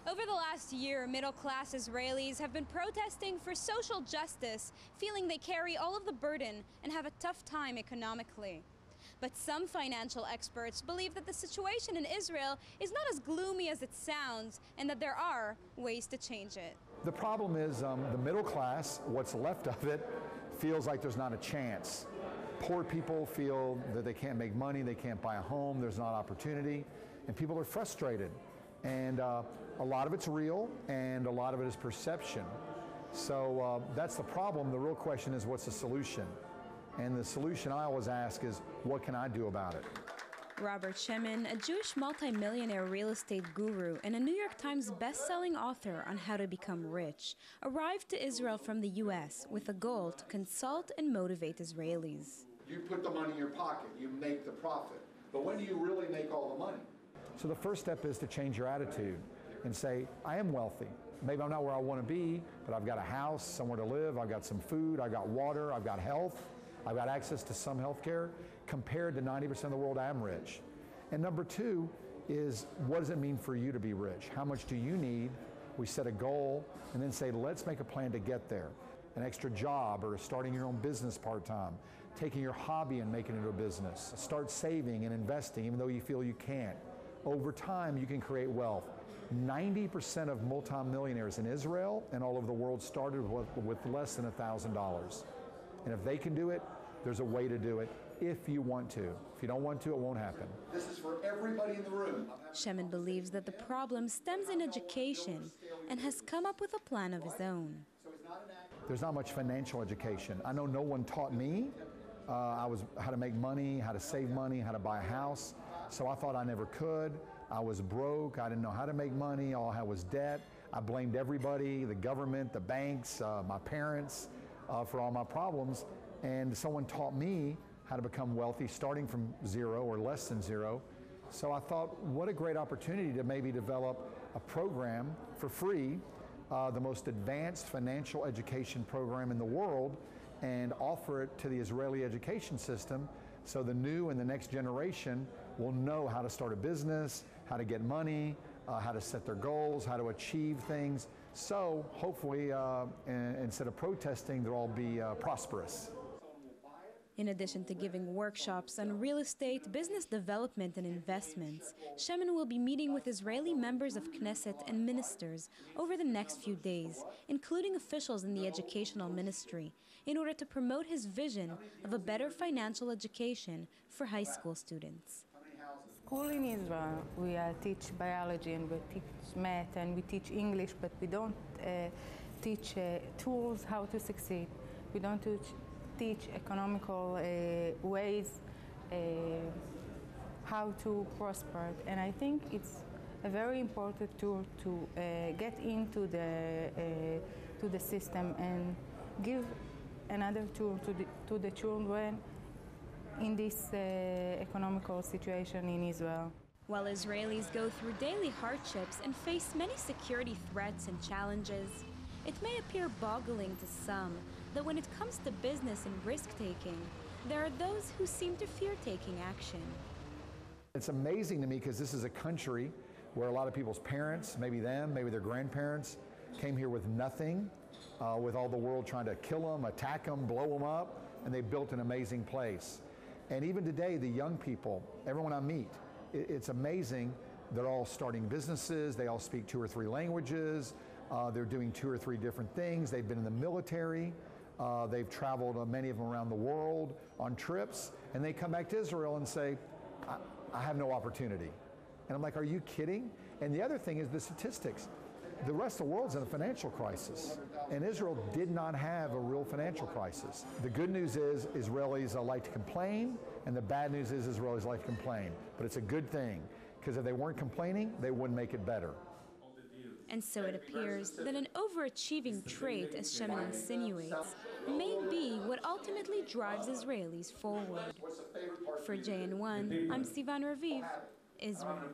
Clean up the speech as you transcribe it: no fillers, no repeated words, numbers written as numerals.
Over the last year, middle-class Israelis have been protesting for social justice, feeling they carry all of the burden and have a tough time economically. But some financial experts believe that the situation in Israel is not as gloomy as it sounds and that there are ways to change it. The problem is the middle class, what's left of it, feels like there's not a chance. Poor people feel that they can't make money, they can't buy a home, there's not opportunity, and people are frustrated. And a lot of it's real, and a lot of it is perception. So that's the problem. The real question is, what's the solution? And the solution I always ask is, what can I do about it? Robert Shemin, a Jewish multimillionaire real estate guru and a New York Times best-selling author on how to become rich, arrived to Israel from the U.S. with a goal to consult and motivate Israelis. You put the money in your pocket, you make the profit. But when do you really make all the money? So the first step is to change your attitude and say, I am wealthy. Maybe I'm not where I want to be, but I've got a house, somewhere to live, I've got some food, I've got water, I've got health, I've got access to some health care. Compared to 90% of the world, I am rich. And number two is, what does it mean for you to be rich? How much do you need? We set a goal and then say, let's make a plan to get there. An extra job, or starting your own business part-time, taking your hobby and making it into a business. Start saving and investing even though you feel you can't. Over time, you can create wealth. 90% of multimillionaires in Israel and all over the world started with less than $1,000. And if they can do it, there's a way to do it if you want to. If you don't want to, it won't happen. This is for everybody in the room. Shemin believes that the problem stems in education and has come up with a plan of his own. There's not much financial education. I know no one taught me. How to make money, how to save money, how to buy a house. So I thought I never could. I was broke. I didn't know how to make money. All I had was debt. I blamed everybody, the government, the banks, my parents, for all my problems. And someone taught me how to become wealthy, starting from zero or less than zero. So I thought, what a great opportunity to maybe develop a program for free, the most advanced financial education program in the world, and offer it to the Israeli education system so the new and the next generation will know how to start a business, how to get money, how to set their goals, how to achieve things. So hopefully, instead of protesting, they'll all be prosperous. In addition to giving workshops on real estate, business development and investments, Shemin will be meeting with Israeli members of Knesset and ministers over the next few days, including officials in the educational ministry, in order to promote his vision of a better financial education for high school students. School in Israel, we teach biology and we teach math and we teach English, but we don't teach tools how to succeed. We don't teach economical ways how to prosper. And I think it's a very important tool to get into the system and give another tool to the children in this economical situation in Israel. While Israelis go through daily hardships and face many security threats and challenges, it may appear boggling to some that when it comes to business and risk-taking, there are those who seem to fear taking action. It's amazing to me because this is a country where a lot of people's parents, maybe them, maybe their grandparents, came here with nothing, with all the world trying to kill them, attack them, blow them up, and they built an amazing place. And even today, the young people, everyone I meet, it's amazing. They're all starting businesses, they all speak 2 or 3 languages, they're doing 2 or 3 different things, they've been in the military, they've traveled, many of them around the world on trips, and they come back to Israel and say, I have no opportunity. And I'm like, are you kidding? And the other thing is the statistics. The rest of the world's in a financial crisis, and Israel did not have a real financial crisis. The good news is Israelis like to complain, and the bad news is Israelis like to complain. But it's a good thing, because if they weren't complaining, they wouldn't make it better. And so it appears that an overachieving trait, as Shemin insinuates, may be what ultimately drives Israelis forward. For JN1, I'm Sivan Raviv, Israel.